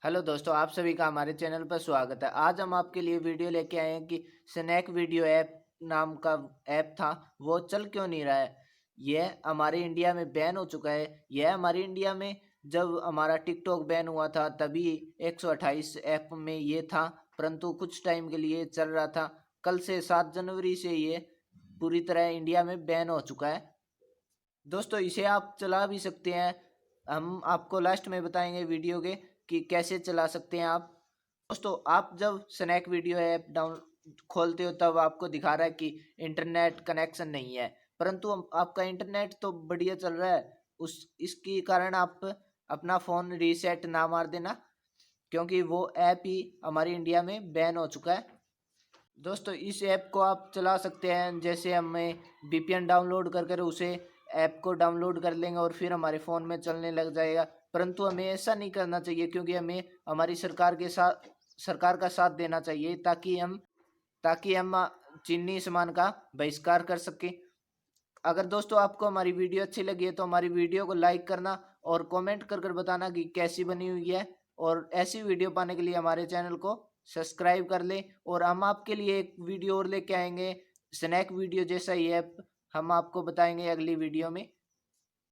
Hello दोस्तों, आप सभी का हमारे चैनल पर स्वागत है। आज हम आपके लिए वीडियो लेके आए हैं कि स्नैक वीडियो ऐप नाम का ऐप था, वो चल क्यों नहीं रहा है। यह हमारे इंडिया में बैन हो चुका है। यह हमारे इंडिया में जब हमारा टिकटॉक बैन हुआ था तभी 128 ऐप में ये था, परंतु कुछ टाइम के लिए चल रहा था। कल से 7 जनवरी से ये पूरी तरह इंडिया में बैन हो चुका है। दोस्तों, इसे आप चला भी सकते हैं। हम आपको लास्ट में बताएंगे वीडियो के कि कैसे चला सकते हैं आप। दोस्तों, आप जब स्नैक वीडियो ऐप डाउन खोलते हो तब आपको दिखा रहा है कि इंटरनेट कनेक्शन नहीं है, परंतु आपका इंटरनेट तो बढ़िया चल रहा है। उस इसके कारण आप अपना फ़ोन रीसेट ना मार देना, क्योंकि वो ऐप ही हमारे इंडिया में बैन हो चुका है। दोस्तों, इस ऐप को आप चला सकते हैं, जैसे हमें वीपीएन डाउनलोड कर कर उसे ऐप को डाउनलोड कर लेंगे और फिर हमारे फ़ोन में चलने लग जाएगा। परंतु हमें ऐसा नहीं करना चाहिए, क्योंकि हमें हमारी सरकार का साथ देना चाहिए, ताकि हम चीनी सामान का बहिष्कार कर सकें। अगर दोस्तों आपको हमारी वीडियो अच्छी लगी है तो हमारी वीडियो को लाइक करना और कमेंट कर कर बताना कि कैसी बनी हुई है। और ऐसी वीडियो पाने के लिए हमारे चैनल को सब्सक्राइब कर लें। और हम आपके लिए एक वीडियो और लेके आएंगे, स्नैक वीडियो जैसा ही ऐप हम आपको बताएंगे अगली वीडियो में।